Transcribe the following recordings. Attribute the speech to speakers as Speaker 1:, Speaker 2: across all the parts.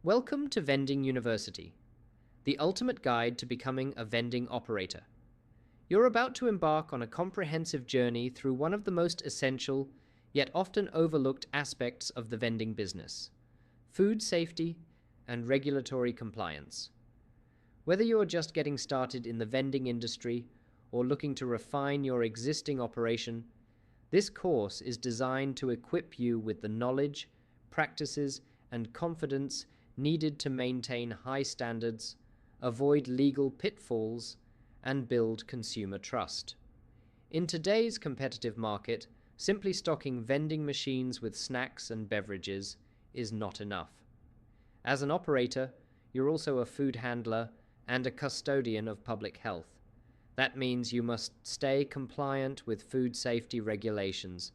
Speaker 1: Welcome to Vending University, the ultimate guide to becoming a vending operator. You're about to embark on a comprehensive journey through one of the most essential, yet often overlooked aspects of the vending business: food safety and regulatory compliance. Whether you're just getting started in the vending industry or looking to refine your existing operation, this course is designed to equip you with the knowledge, practices, and confidence needed to maintain high standards, avoid legal pitfalls, and build consumer trust. In today's competitive market, simply stocking vending machines with snacks and beverages is not enough. As an operator, you're also a food handler and a custodian of public health. That means you must stay compliant with food safety regulations,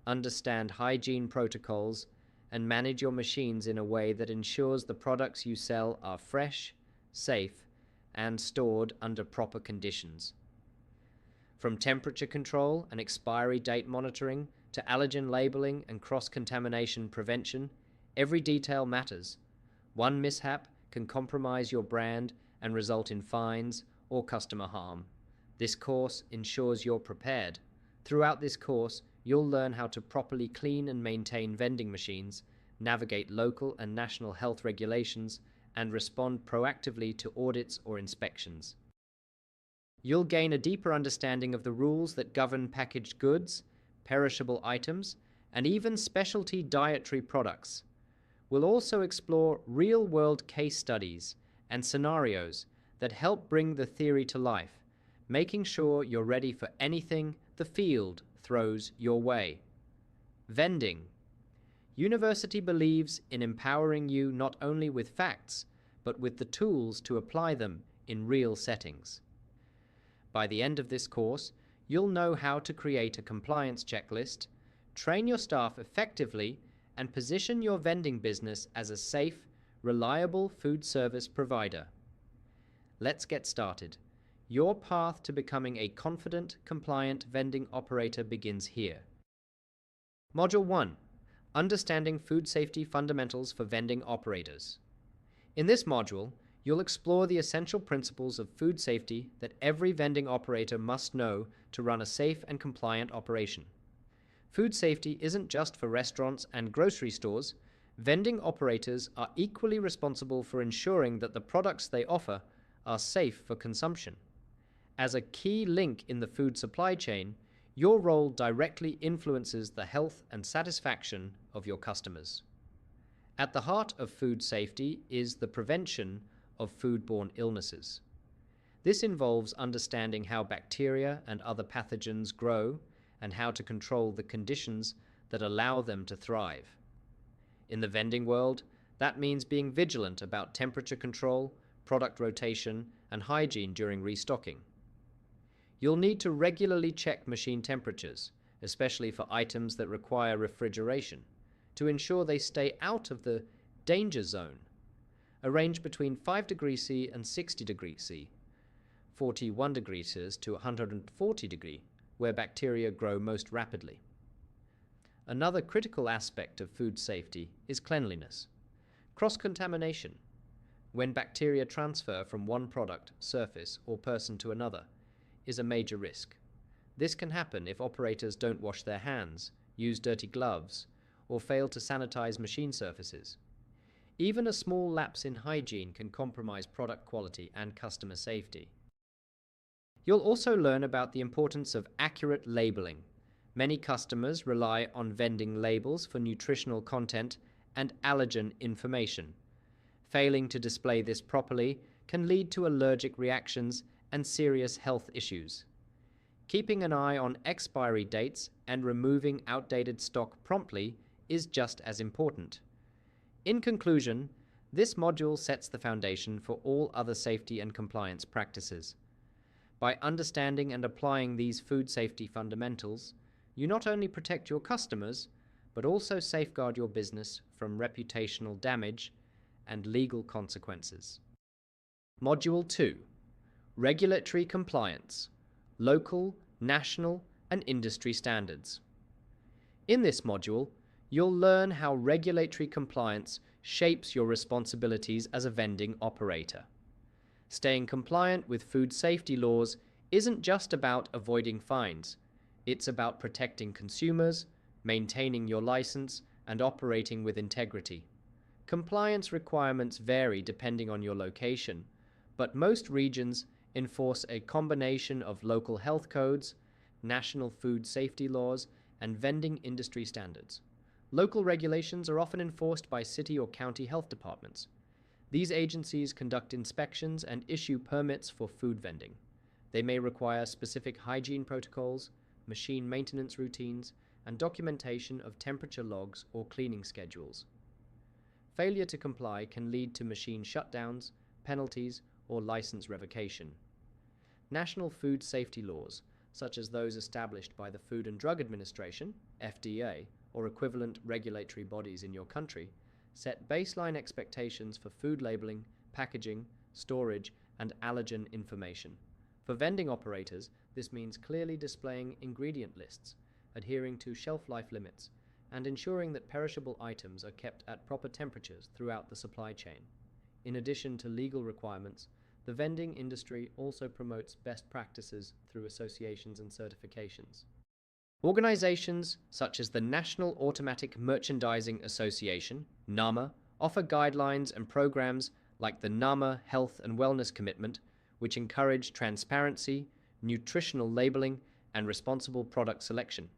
Speaker 1: understand hygiene protocols, and manage your machines in a way that ensures the products you sell are fresh, safe, and stored under proper conditions. From temperature control and expiry date monitoring to allergen labeling and cross-contamination prevention, every detail matters. One mishap can compromise your brand and result in fines or customer harm. This course ensures you're prepared. Throughout this course, you'll learn how to properly clean and maintain vending machines, navigate local and national health regulations, and respond proactively to audits or inspections. You'll gain a deeper understanding of the rules that govern packaged goods, perishable items, and even specialty dietary products. We'll also explore real-world case studies and scenarios that help bring the theory to life, making sure you're ready for anything the field throws your way. Vending. University believes in empowering you not only with facts, but with the tools to apply them in real settings. By the end of this course, you'll know how to create a compliance checklist, train your staff effectively, and position your vending business as a safe, reliable food service provider. Let's get started. Your path to becoming a confident, compliant vending operator begins here. Module 1. Understanding Food Safety Fundamentals for Vending Operators. In this module, you'll explore the essential principles of food safety that every vending operator must know to run a safe and compliant operation. Food safety isn't just for restaurants and grocery stores. Vending operators are equally responsible for ensuring that the products they offer are safe for consumption. As a key link in the food supply chain, your role directly influences the health and satisfaction of your customers. At the heart of food safety is the prevention of foodborne illnesses. This involves understanding how bacteria and other pathogens grow and how to control the conditions that allow them to thrive. In the vending world, that means being vigilant about temperature control, product rotation, and hygiene during restocking. You'll need to regularly check machine temperatures, especially for items that require refrigeration, to ensure they stay out of the danger zone, a range between 5 degrees C and 60 degrees C, 41 degrees C to 140 degrees, where bacteria grow most rapidly. Another critical aspect of food safety is cleanliness. Cross-contamination, when bacteria transfer from one product, surface, or person to another, is a major risk. This can happen if operators don't wash their hands, use dirty gloves, or fail to sanitize machine surfaces. Even a small lapse in hygiene can compromise product quality and customer safety. You'll also learn about the importance of accurate labeling. Many customers rely on vending labels for nutritional content and allergen information. Failing to display this properly can lead to allergic reactions and serious health issues. Keeping an eye on expiry dates and removing outdated stock promptly is just as important. In conclusion, this module sets the foundation for all other safety and compliance practices. By understanding and applying these food safety fundamentals, you not only protect your customers, but also safeguard your business from reputational damage and legal consequences. Module 2. Regulatory compliance, local, national, and industry standards. In this module, you'll learn how regulatory compliance shapes your responsibilities as a vending operator. Staying compliant with food safety laws isn't just about avoiding fines. It's about protecting consumers, maintaining your license, and operating with integrity. Compliance requirements vary depending on your location, but most regions enforce a combination of local health codes, national food safety laws, and vending industry standards. Local regulations are often enforced by city or county health departments. These agencies conduct inspections and issue permits for food vending. They may require specific hygiene protocols, machine maintenance routines, and documentation of temperature logs or cleaning schedules. Failure to comply can lead to machine shutdowns, penalties, or license revocation. National food safety laws, such as those established by the Food and Drug Administration, FDA, or equivalent regulatory bodies in your country, set baseline expectations for food labeling, packaging, storage, and allergen information. For vending operators, this means clearly displaying ingredient lists, adhering to shelf life limits, and ensuring that perishable items are kept at proper temperatures throughout the supply chain. In addition to legal requirements, the vending industry also promotes best practices through associations and certifications. Organizations such as the National Automatic Merchandising Association, NAMA, offer guidelines and programs like the NAMA Health and Wellness Commitment, which encourage transparency, nutritional labeling, and responsible product selection.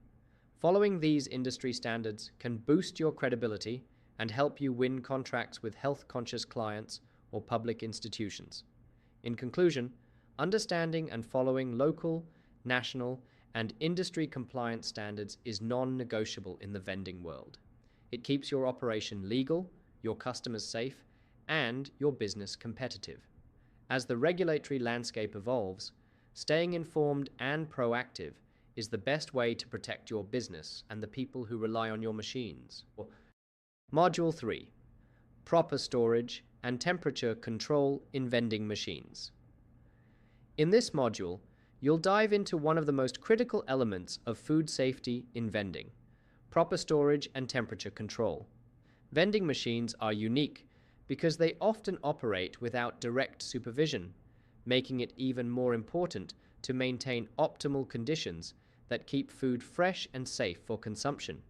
Speaker 1: Following these industry standards can boost your credibility and help you win contracts with health-conscious clients or public institutions. In conclusion, understanding and following local, national, and industry compliance standards is non-negotiable in the vending world. It keeps your operation legal, your customers safe, and your business competitive. As the regulatory landscape evolves, staying informed and proactive is the best way to protect your business and the people who rely on your machines. Module 3. Proper storage and temperature control in vending machines. In this module, you'll dive into one of the most critical elements of food safety in vending: proper storage and temperature control. Vending machines are unique because they often operate without direct supervision, making it even more important to maintain optimal conditions that keep food fresh and safe for consumption.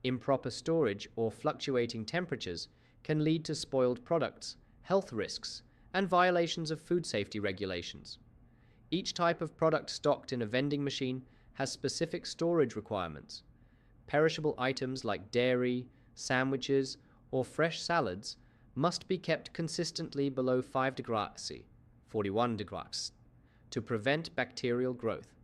Speaker 1: Improper storage or fluctuating temperatures can lead to spoiled products, health risks, and violations of food safety regulations. Each type of product stocked in a vending machine has specific storage requirements. Perishable items like dairy, sandwiches, or fresh salads must be kept consistently below 5 degrees C, 41 degrees, to prevent bacterial growth.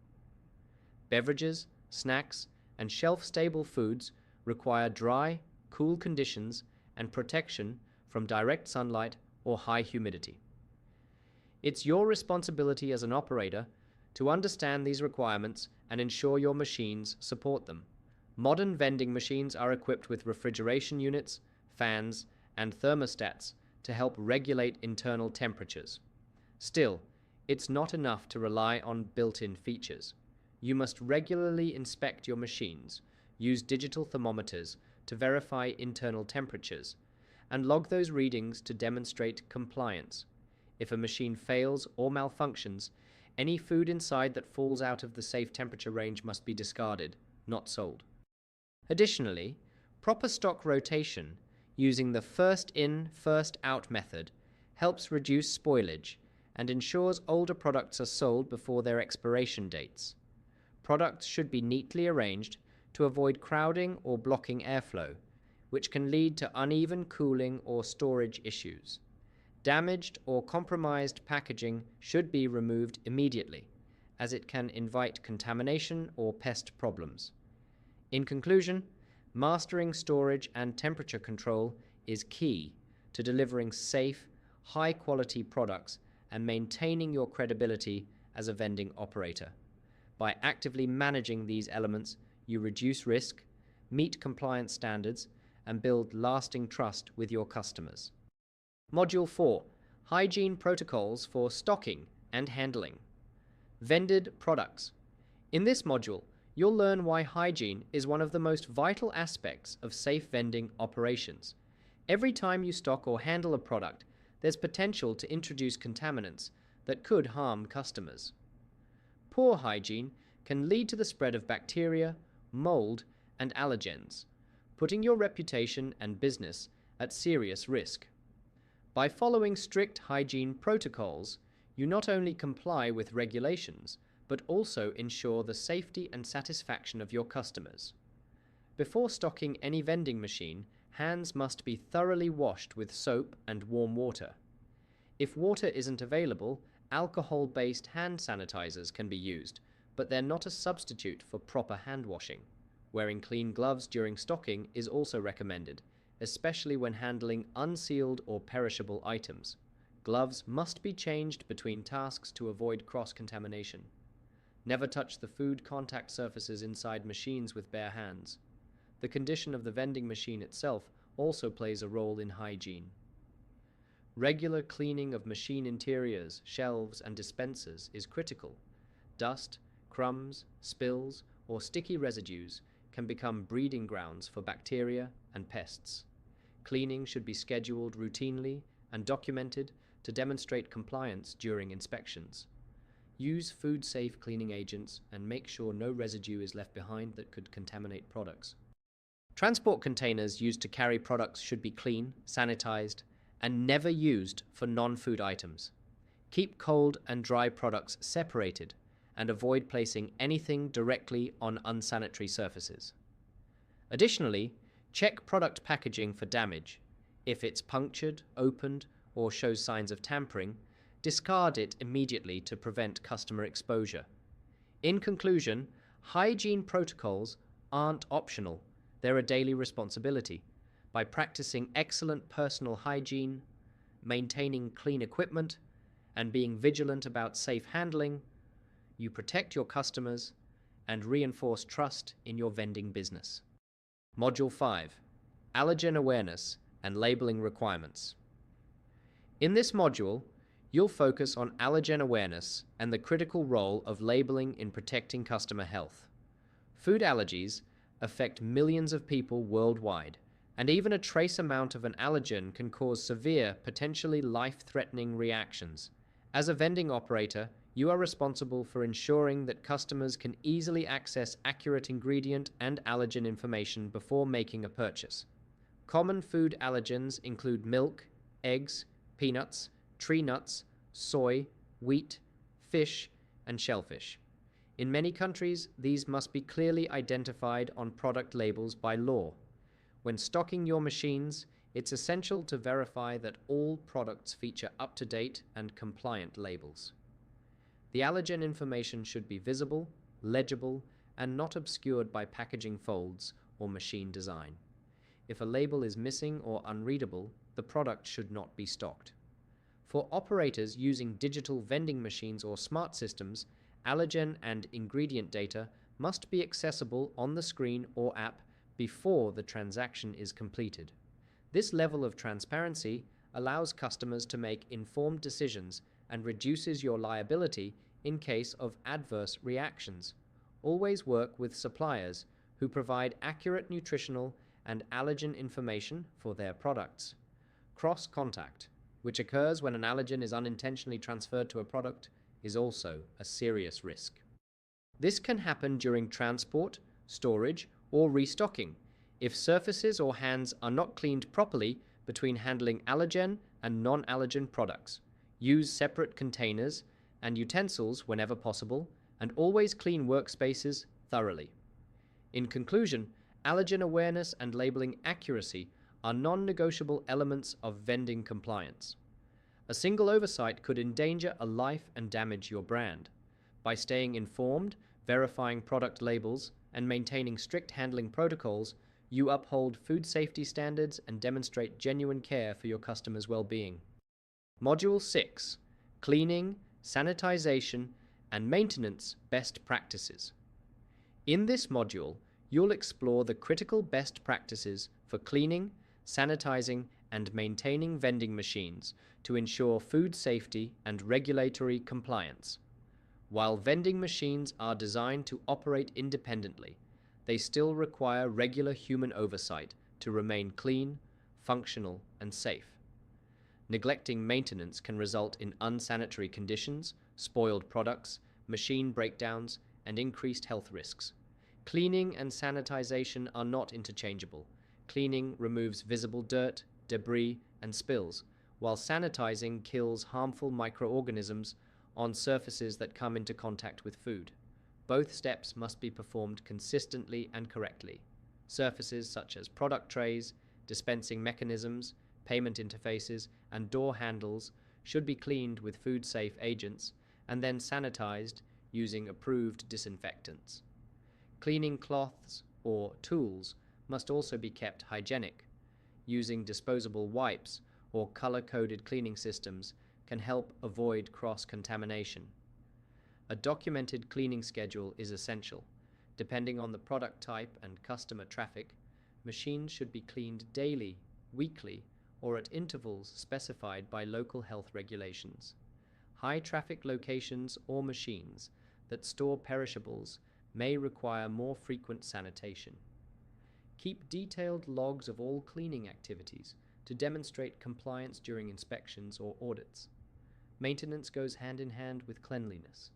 Speaker 1: Beverages, snacks, and shelf-stable foods require dry, cool conditions and protection from direct sunlight or high humidity. It's your responsibility as an operator to understand these requirements and ensure your machines support them. Modern vending machines are equipped with refrigeration units, fans, and thermostats to help regulate internal temperatures. Still, it's not enough to rely on built-in features. You must regularly inspect your machines, use digital thermometers to verify internal temperatures, and log those readings to demonstrate compliance. If a machine fails or malfunctions, any food inside that falls out of the safe temperature range must be discarded, not sold. Additionally, proper stock rotation using the first in, first out method helps reduce spoilage and ensures older products are sold before their expiration dates. Products should be neatly arranged to avoid crowding or blocking airflow, which can lead to uneven cooling or storage issues. Damaged or compromised packaging should be removed immediately, as it can invite contamination or pest problems. In conclusion, mastering storage and temperature control is key to delivering safe, high-quality products and maintaining your credibility as a vending operator. By actively managing these elements, you reduce risk, meet compliance standards, and build lasting trust with your customers. Module 4. Hygiene protocols for stocking and handling. Vended products. In this module, you'll learn why hygiene is one of the most vital aspects of safe vending operations. Every time you stock or handle a product, there's potential to introduce contaminants that could harm customers. Poor hygiene can lead to the spread of bacteria, mold, and allergens, putting your reputation and business at serious risk. By following strict hygiene protocols, you not only comply with regulations, but also ensure the safety and satisfaction of your customers. Before stocking any vending machine, hands must be thoroughly washed with soap and warm water. If water isn't available, alcohol-based hand sanitizers can be used, but they're not a substitute for proper hand washing. Wearing clean gloves during stocking is also recommended, especially when handling unsealed or perishable items. Gloves must be changed between tasks to avoid cross-contamination. Never touch the food contact surfaces inside machines with bare hands. The condition of the vending machine itself also plays a role in hygiene. Regular cleaning of machine interiors, shelves, and dispensers is critical. Dust, crumbs, spills, or sticky residues can become breeding grounds for bacteria and pests. Cleaning should be scheduled routinely and documented to demonstrate compliance during inspections. Use food-safe cleaning agents and make sure no residue is left behind that could contaminate products. Transport containers used to carry products should be clean, sanitized, and never used for non-food items. Keep cold and dry products separated and avoid placing anything directly on unsanitary surfaces. Additionally, check product packaging for damage. If it's punctured, opened, or shows signs of tampering, discard it immediately to prevent customer exposure. In conclusion, hygiene protocols aren't optional, they're a daily responsibility. By practicing excellent personal hygiene, maintaining clean equipment, and being vigilant about safe handling, you protect your customers and reinforce trust in your vending business. Module 5. Allergen Awareness and Labeling Requirements. In this module, you'll focus on allergen awareness and the critical role of labeling in protecting customer health. Food allergies affect millions of people worldwide, and even a trace amount of an allergen can cause severe, potentially life-threatening reactions. As a vending operator, you are responsible for ensuring that customers can easily access accurate ingredient and allergen information before making a purchase. Common food allergens include milk, eggs, peanuts, tree nuts, soy, wheat, fish, and shellfish. In many countries, these must be clearly identified on product labels by law. When stocking your machines, it's essential to verify that all products feature up-to-date and compliant labels. The allergen information should be visible, legible, and not obscured by packaging folds or machine design. If a label is missing or unreadable, the product should not be stocked. For operators using digital vending machines or smart systems, allergen and ingredient data must be accessible on the screen or app before the transaction is completed. This level of transparency allows customers to make informed decisions and reduces your liability in case of adverse reactions. Always work with suppliers who provide accurate nutritional and allergen information for their products. Cross-contact, which occurs when an allergen is unintentionally transferred to a product, is also a serious risk. This can happen during transport, storage, or restocking if surfaces or hands are not cleaned properly between handling allergen and non-allergen products. Use separate containers and utensils whenever possible, and always clean workspaces thoroughly. In conclusion, allergen awareness and labeling accuracy are non-negotiable elements of vending compliance. A single oversight could endanger a life and damage your brand. By staying informed, verifying product labels, and maintaining strict handling protocols, you uphold food safety standards and demonstrate genuine care for your customers' well-being. Module 6. Cleaning, Sanitization, and Maintenance Best Practices. In this module, you'll explore the critical best practices for cleaning, sanitizing, and maintaining vending machines to ensure food safety and regulatory compliance. While vending machines are designed to operate independently, they still require regular human oversight to remain clean, functional, and safe. Neglecting maintenance can result in unsanitary conditions, spoiled products, machine breakdowns, and increased health risks. Cleaning and sanitization are not interchangeable. Cleaning removes visible dirt, debris, and spills, while sanitizing kills harmful microorganisms on surfaces that come into contact with food. Both steps must be performed consistently and correctly. Surfaces such as product trays, dispensing mechanisms, payment interfaces, and door handles should be cleaned with food-safe agents and then sanitized using approved disinfectants. Cleaning cloths or tools must also be kept hygienic. Using disposable wipes or color-coded cleaning systems can help avoid cross-contamination. A documented cleaning schedule is essential. Depending on the product type and customer traffic, machines should be cleaned daily, weekly, or at intervals specified by local health regulations. High-traffic locations or machines that store perishables may require more frequent sanitation. Keep detailed logs of all cleaning activities to demonstrate compliance during inspections or audits. Maintenance goes hand in hand with cleanliness.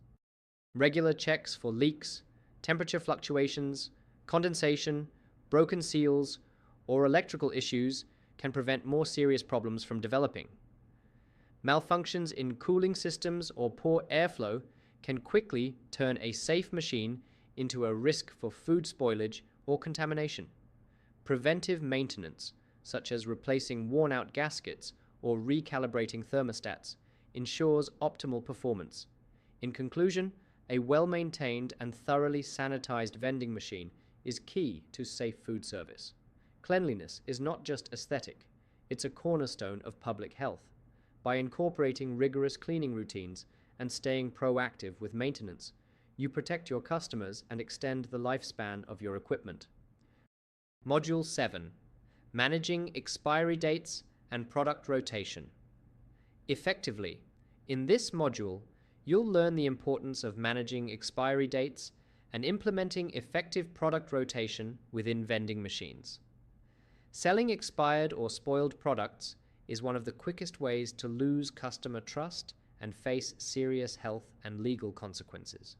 Speaker 1: Regular checks for leaks, temperature fluctuations, condensation, broken seals, or electrical issues can prevent more serious problems from developing. Malfunctions in cooling systems or poor airflow can quickly turn a safe machine into a risk for food spoilage or contamination. Preventive maintenance, such as replacing worn-out gaskets or recalibrating thermostats, ensures optimal performance. In conclusion, a well-maintained and thoroughly sanitized vending machine is key to safe food service. Cleanliness is not just aesthetic, it's a cornerstone of public health. By incorporating rigorous cleaning routines and staying proactive with maintenance, you protect your customers and extend the lifespan of your equipment. Module 7. Managing expiry dates and product rotation. Effectively, in this module, you'll learn the importance of managing expiry dates and implementing effective product rotation within vending machines. Selling expired or spoiled products is one of the quickest ways to lose customer trust and face serious health and legal consequences.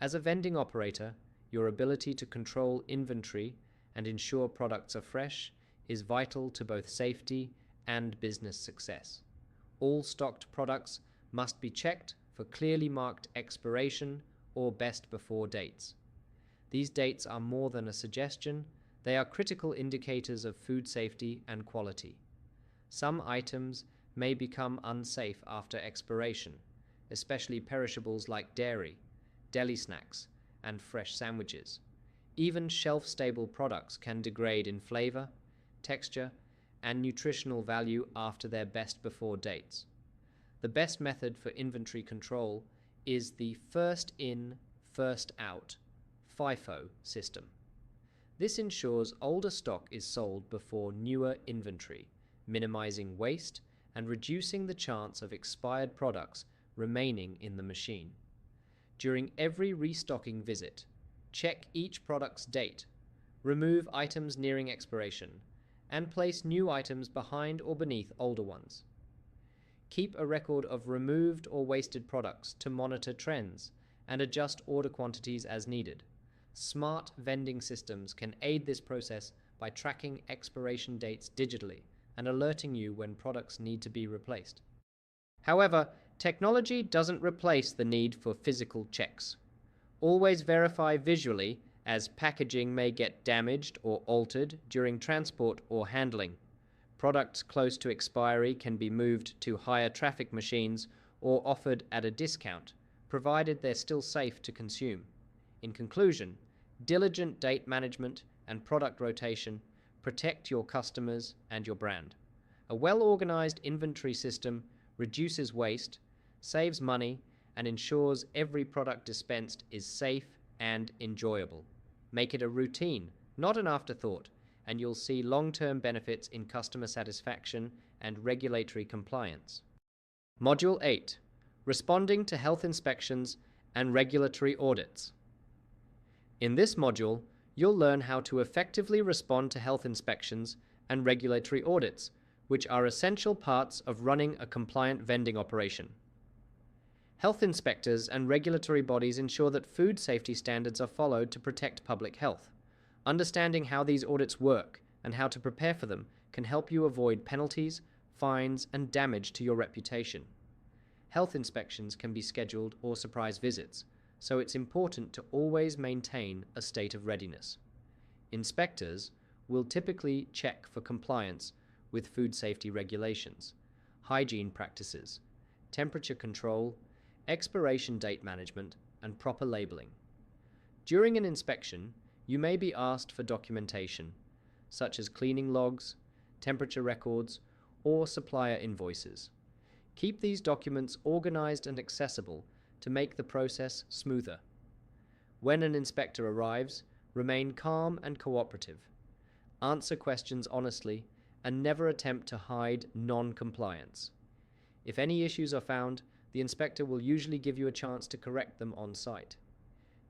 Speaker 1: As a vending operator, your ability to control inventory and ensure products are fresh is vital to both safety and business success. All stocked products must be checked for clearly marked expiration or best before dates. These dates are more than a suggestion, they are critical indicators of food safety and quality. Some items may become unsafe after expiration, especially perishables like dairy, deli snacks, and fresh sandwiches. Even shelf-stable products can degrade in flavor, texture, and nutritional value after their best before dates. The best method for inventory control is the first in, first out FIFO system. This ensures older stock is sold before newer inventory, minimizing waste and reducing the chance of expired products remaining in the machine. During every restocking visit, check each product's date, remove items nearing expiration, and place new items behind or beneath older ones. Keep a record of removed or wasted products to monitor trends and adjust order quantities as needed. Smart vending systems can aid this process by tracking expiration dates digitally and alerting you when products need to be replaced. However, technology doesn't replace the need for physical checks. Always verify visually, as packaging may get damaged or altered during transport or handling. Products close to expiry can be moved to higher traffic machines or offered at a discount, provided they're still safe to consume. In conclusion, diligent date management and product rotation protect your customers and your brand. A well-organized inventory system reduces waste, saves money, and ensures every product dispensed is safe and enjoyable. Make it a routine, not an afterthought, and you'll see long-term benefits in customer satisfaction and regulatory compliance. Module 8. Responding to health inspections and regulatory audits. In this module, you'll learn how to effectively respond to health inspections and regulatory audits, which are essential parts of running a compliant vending operation. Health inspectors and regulatory bodies ensure that food safety standards are followed to protect public health. Understanding how these audits work and how to prepare for them can help you avoid penalties, fines, and damage to your reputation. Health inspections can be scheduled or surprise visits, so it's important to always maintain a state of readiness. Inspectors will typically check for compliance with food safety regulations, hygiene practices, temperature control, expiration date management, and proper labeling. During an inspection, you may be asked for documentation, such as cleaning logs, temperature records, or supplier invoices. Keep these documents organized and accessible to make the process smoother. When an inspector arrives, remain calm and cooperative. Answer questions honestly and never attempt to hide non-compliance. If any issues are found, the inspector will usually give you a chance to correct them on site.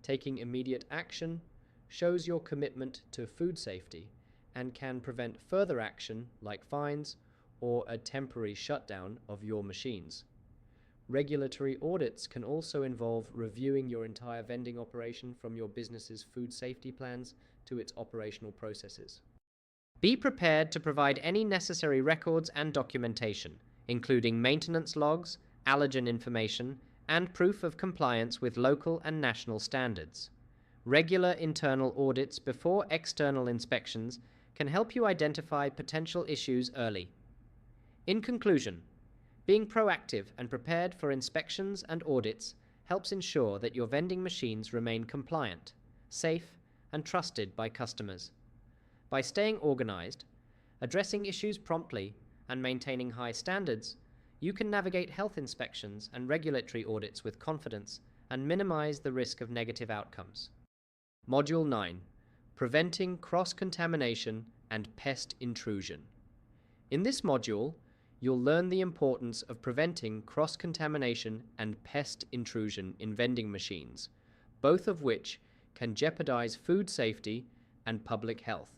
Speaker 1: Taking immediate action shows your commitment to food safety and can prevent further action like fines or a temporary shutdown of your machines. Regulatory audits can also involve reviewing your entire vending operation, from your business's food safety plans to its operational processes. Be prepared to provide any necessary records and documentation, including maintenance logs, allergen information, and proof of compliance with local and national standards. Regular internal audits before external inspections can help you identify potential issues early. In conclusion, being proactive and prepared for inspections and audits helps ensure that your vending machines remain compliant, safe, and trusted by customers. By staying organized, addressing issues promptly, and maintaining high standards, you can navigate health inspections and regulatory audits with confidence and minimize the risk of negative outcomes. Module 9. Preventing cross-contamination and pest intrusion. In this module, you'll learn the importance of preventing cross-contamination and pest intrusion in vending machines, both of which can jeopardize food safety and public health.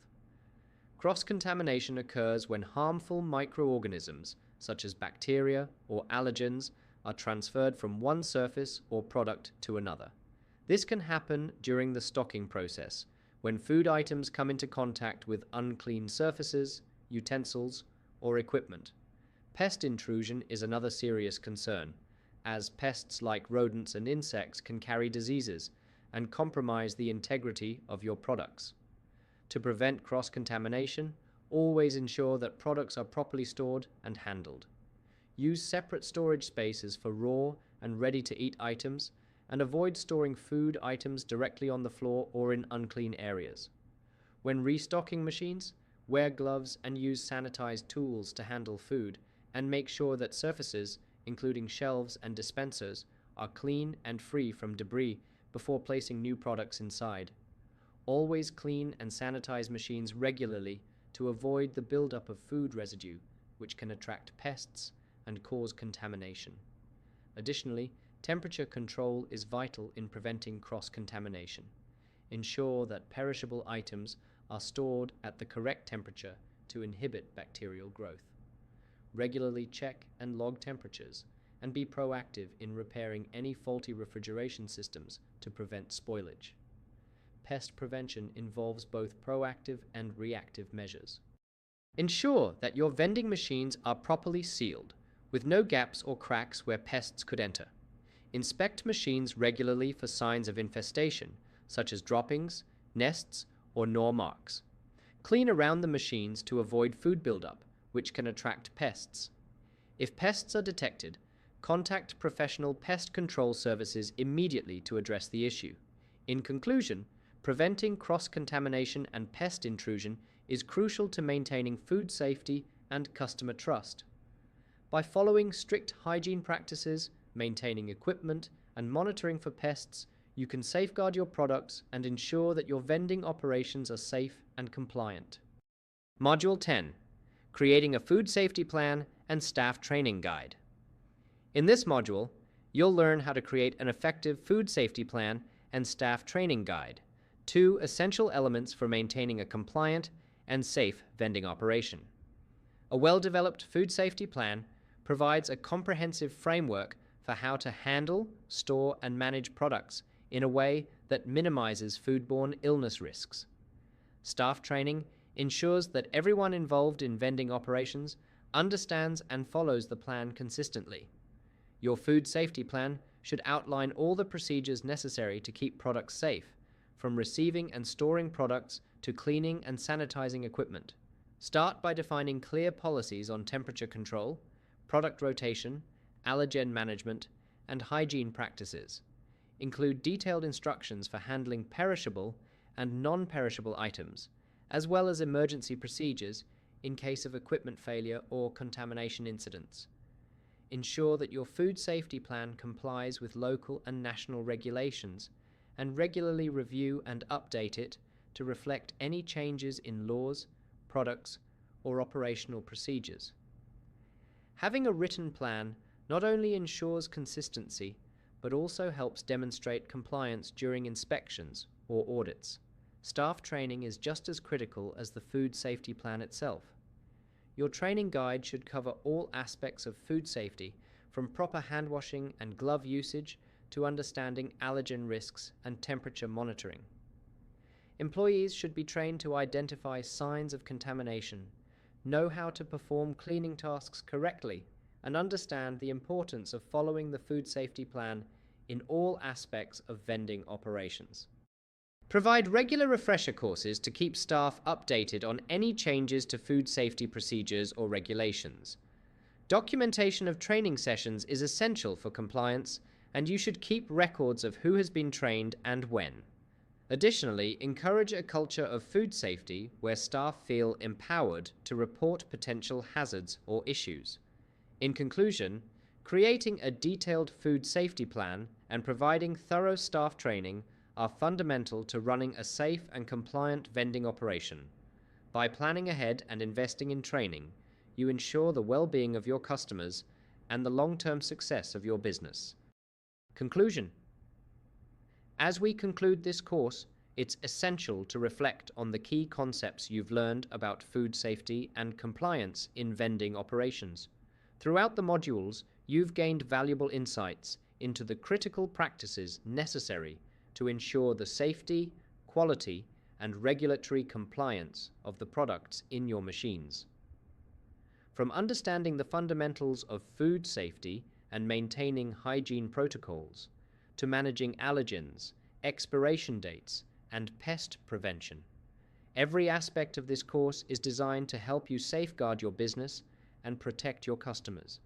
Speaker 1: Cross-contamination occurs when harmful microorganisms, such as bacteria or allergens, are transferred from one surface or product to another. This can happen during the stocking process, when food items come into contact with unclean surfaces, utensils, or equipment. Pest intrusion is another serious concern, as pests like rodents and insects can carry diseases and compromise the integrity of your products. To prevent cross-contamination, always ensure that products are properly stored and handled. Use separate storage spaces for raw and ready-to-eat items, and avoid storing food items directly on the floor or in unclean areas. When restocking machines, wear gloves and use sanitized tools to handle food, and make sure that surfaces, including shelves and dispensers, are clean and free from debris before placing new products inside. Always clean and sanitize machines regularly to avoid the buildup of food residue, which can attract pests and cause contamination. Additionally, temperature control is vital in preventing cross-contamination. Ensure that perishable items are stored at the correct temperature to inhibit bacterial growth. Regularly check and log temperatures, and be proactive in repairing any faulty refrigeration systems to prevent spoilage. Pest prevention involves both proactive and reactive measures. Ensure that your vending machines are properly sealed, with no gaps or cracks where pests could enter. Inspect machines regularly for signs of infestation, such as droppings, nests, or gnaw marks. Clean around the machines to avoid food buildup, which can attract pests. If pests are detected, contact professional pest control services immediately to address the issue. In conclusion, preventing cross-contamination and pest intrusion is crucial to maintaining food safety and customer trust. By following strict hygiene practices, maintaining equipment, and monitoring for pests, you can safeguard your products and ensure that your vending operations are safe and compliant. Module 10. Creating a food safety plan and staff training guide. In this module, you'll learn how to create an effective food safety plan and staff training guide, two essential elements for maintaining a compliant and safe vending operation. A well-developed food safety plan provides a comprehensive framework for how to handle, store, and manage products in a way that minimizes foodborne illness risks. Staff training ensures that everyone involved in vending operations understands and follows the plan consistently. Your food safety plan should outline all the procedures necessary to keep products safe, from receiving and storing products to cleaning and sanitizing equipment. Start by defining clear policies on temperature control, product rotation, allergen management, and hygiene practices. Include detailed instructions for handling perishable and non-perishable items, as well as emergency procedures in case of equipment failure or contamination incidents. Ensure that your food safety plan complies with local and national regulations, and regularly review and update it to reflect any changes in laws, products, or operational procedures. Having a written plan not only ensures consistency, but also helps demonstrate compliance during inspections or audits. Staff training is just as critical as the food safety plan itself. Your training guide should cover all aspects of food safety, from proper hand washing and glove usage to understanding allergen risks and temperature monitoring. Employees should be trained to identify signs of contamination, know how to perform cleaning tasks correctly, and understand the importance of following the food safety plan in all aspects of vending operations. Provide regular refresher courses to keep staff updated on any changes to food safety procedures or regulations. Documentation of training sessions is essential for compliance, and you should keep records of who has been trained and when. Additionally, encourage a culture of food safety where staff feel empowered to report potential hazards or issues. In conclusion, creating a detailed food safety plan and providing thorough staff training are fundamental to running a safe and compliant vending operation. By planning ahead and investing in training, you ensure the well-being of your customers and the long-term success of your business. Conclusion. As we conclude this course, it's essential to reflect on the key concepts you've learned about food safety and compliance in vending operations. Throughout the modules, you've gained valuable insights into the critical practices necessary to ensure the safety, quality, and regulatory compliance of the products in your machines. From understanding the fundamentals of food safety and maintaining hygiene protocols, to managing allergens, expiration dates, and pest prevention, every aspect of this course is designed to help you safeguard your business and protect your customers.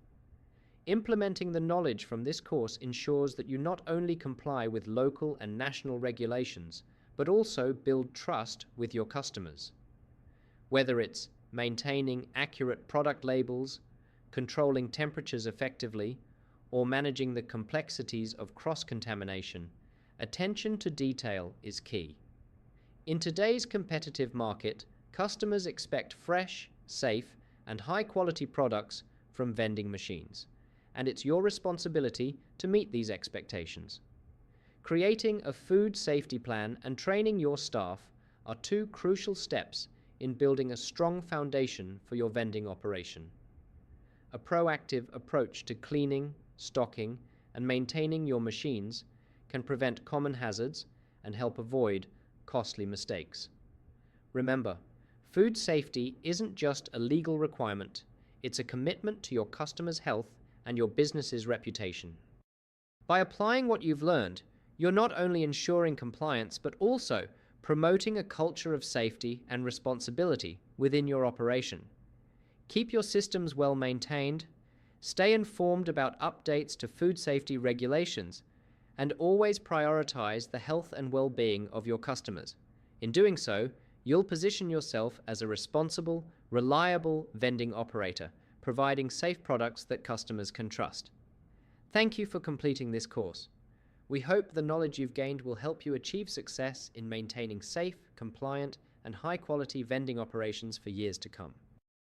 Speaker 1: Implementing the knowledge from this course ensures that you not only comply with local and national regulations, but also build trust with your customers. Whether it's maintaining accurate product labels, controlling temperatures effectively, or managing the complexities of cross-contamination, attention to detail is key. In today's competitive market, customers expect fresh, safe, and high-quality products from vending machines, and it's your responsibility to meet these expectations. Creating a food safety plan and training your staff are two crucial steps in building a strong foundation for your vending operation. A proactive approach to cleaning, stocking, and maintaining your machines can prevent common hazards and help avoid costly mistakes. Remember, food safety isn't just a legal requirement, it's a commitment to your customers' health and your business's reputation. By applying what you've learned, you're not only ensuring compliance, but also promoting a culture of safety and responsibility within your operation. Keep your systems well maintained, stay informed about updates to food safety regulations, and always prioritize the health and well-being of your customers. In doing so, you'll position yourself as a responsible, reliable vending operator, providing safe products that customers can trust. Thank you for completing this course. We hope the knowledge you've gained will help you achieve success in maintaining safe, compliant, and high-quality vending operations for years to come.